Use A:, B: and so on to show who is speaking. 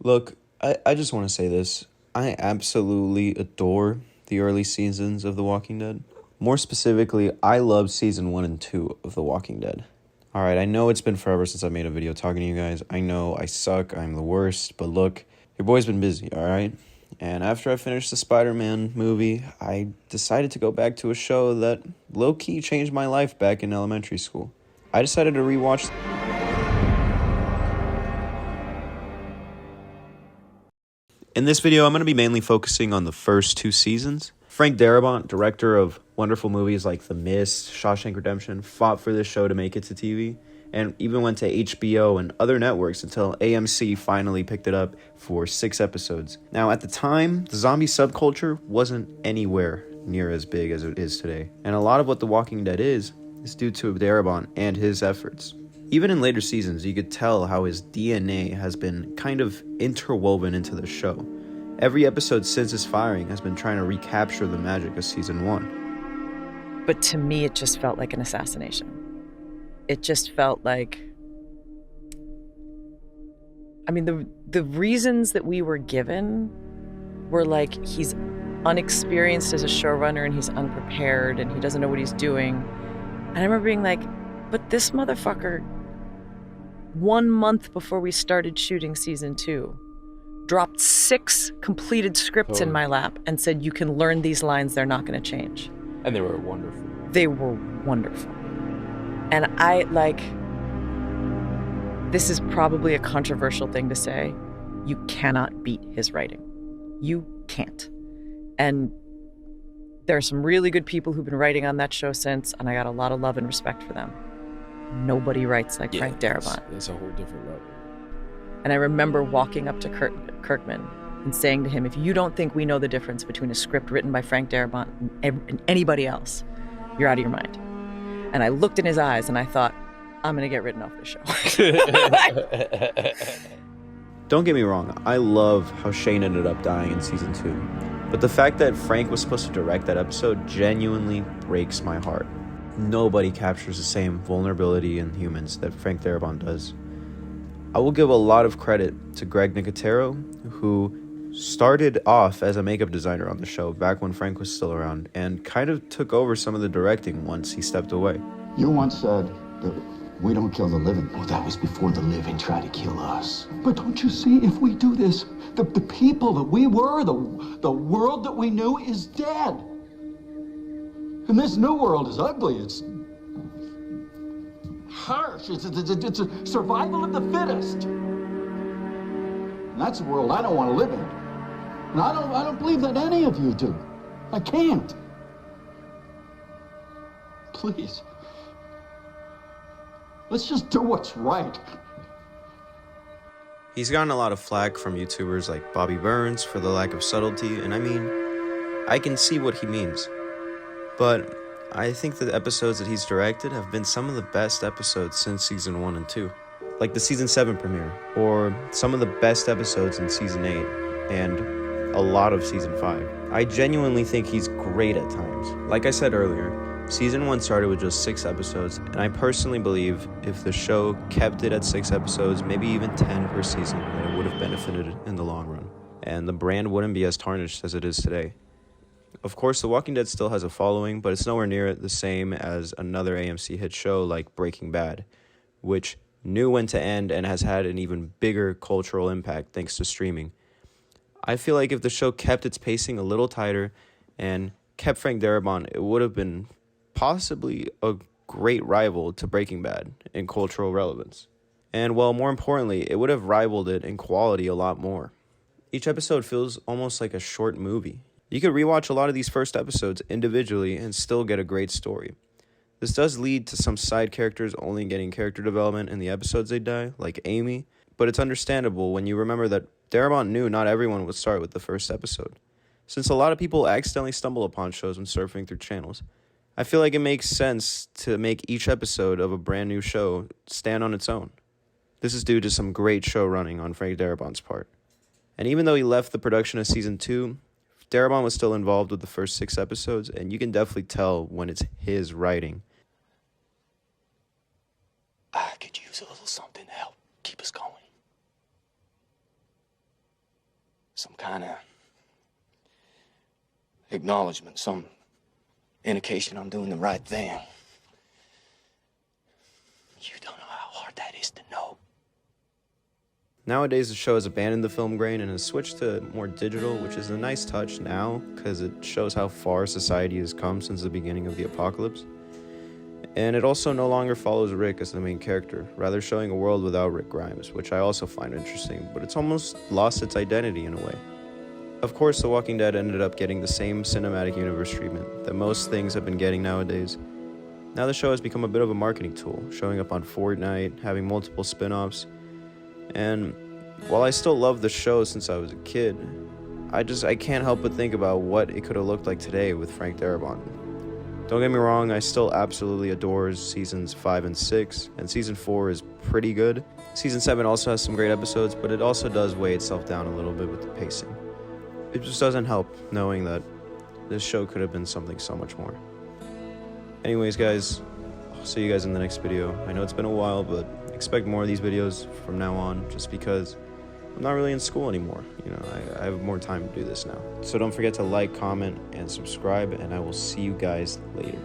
A: Look, I just want to say this. I absolutely adore the early seasons of The Walking Dead. More specifically, I love season 1 and 2 of The Walking Dead. Alright, I know it's been forever since I made a video talking to you guys. I know I suck, I'm the worst, but look, your boy's been busy, alright? And after I finished the Spider-Man movie, I decided to go back to a show that low-key changed my life back in elementary school. I decided to rewatch. In this video, I'm going to be mainly focusing on the first 2 seasons. Frank Darabont, director of wonderful movies like The Mist, Shawshank Redemption, fought for this show to make it to TV, and even went to HBO and other networks until AMC finally picked it up for 6 episodes. Now, at the time, the zombie subculture wasn't anywhere near as big as it is today, and a lot of what The Walking Dead is due to Darabont and his efforts. Even in later seasons, you could tell how his DNA has been kind of interwoven into the show. Every episode since his firing has been trying to recapture the magic of season 1.
B: But to me, it just felt like an assassination. It just felt like... I mean, the reasons that we were given were like, he's unexperienced as a showrunner and he's unprepared and he doesn't know what he's doing. And I remember being like, but this motherfucker, 1 month before we started shooting season 2, dropped 6 completed scripts in my lap and said, you can learn these lines, they're not going to change.
C: And they were wonderful.
B: They were wonderful. And this is probably a controversial thing to say. You cannot beat his writing. You can't. And there are some really good people who've been writing on that show since, and I got a lot of love and respect for them. Nobody writes like Frank Darabont.
C: It's a whole different level.
B: And I remember walking up to Kirkman and saying to him, if you don't think we know the difference between a script written by Frank Darabont and anybody else, you're out of your mind. And I looked in his eyes and I thought, I'm going to get written off the show.
A: Don't get me wrong, I love how Shane ended up dying in season 2. But the fact that Frank was supposed to direct that episode genuinely breaks my heart. Nobody captures the same vulnerability in humans that Frank Darabont does. I will give a lot of credit to Greg Nicotero, who started off as a makeup designer on the show back when Frank was still around, and kind of took over some of the directing once he stepped away.
D: You once said that we don't kill the living. Oh, that was before the living tried to kill us. But don't you see, if we do this, the people that we were, the world that we knew is dead. And this new world is ugly. It's harsh. It's a survival of the fittest. And that's a world I don't want to live in. And I don't believe that any of you do. I can't. Please. Let's just do what's right.
A: He's gotten a lot of flack from YouTubers like Bobby Burns for the lack of subtlety, and I mean, I can see what he means. But I think the episodes that he's directed have been some of the best episodes since season 1 and 2. Like the season 7 premiere, or some of the best episodes in season 8, and a lot of season 5. I genuinely think he's great at times. Like I said earlier, season 1 started with just 6 episodes, and I personally believe if the show kept it at 6 episodes, maybe even 10 per season, that it would have benefited in the long run, and the brand wouldn't be as tarnished as it is today. Of course, The Walking Dead still has a following, but it's nowhere near the same as another AMC hit show like Breaking Bad, which knew when to end and has had an even bigger cultural impact thanks to streaming. I feel like if the show kept its pacing a little tighter and kept Frank Darabont, it would have been possibly a great rival to Breaking Bad in cultural relevance. And, well, more importantly, it would have rivaled it in quality a lot more. Each episode feels almost like a short movie. You could rewatch a lot of these first episodes individually and still get a great story. This does lead to some side characters only getting character development in the episodes they die, like Amy, but it's understandable when you remember that Darabont knew not everyone would start with the first episode. Since a lot of people accidentally stumble upon shows when surfing through channels, I feel like it makes sense to make each episode of a brand new show stand on its own. This is due to some great show running on Frank Darabont's part. And even though he left the production of season 2, Darabont was still involved with the first 6 episodes, and you can definitely tell when it's his writing.
D: I could use a little something to help keep us going.
E: some kind of acknowledgement, some indication I'm doing the right thing. You don't know how hard that is to know.
A: Nowadays, the show has abandoned the film grain and has switched to more digital, which is a nice touch now because it shows how far society has come since the beginning of the apocalypse. And it also no longer follows Rick as the main character, rather showing a world without Rick Grimes, which I also find interesting, but it's almost lost its identity in a way. Of course, The Walking Dead ended up getting the same cinematic universe treatment that most things have been getting nowadays. Now the show has become a bit of a marketing tool, showing up on Fortnite, having multiple spin-offs, and while I still love the show since I was a kid, I can't help but think about what it could have looked like today with Frank Darabont. Don't get me wrong, I still absolutely adore seasons 5 and 6, and season 4 is pretty good. Season 7 also has some great episodes, but it also does weigh itself down a little bit with the pacing. It just doesn't help knowing that this show could have been something so much more. Anyways, guys, I'll see you guys in the next video. I know it's been a while, but expect more of these videos from now on, just because I'm not really in school anymore. I have more time to do this now. So don't forget to like, comment, and subscribe, and I will see you guys later.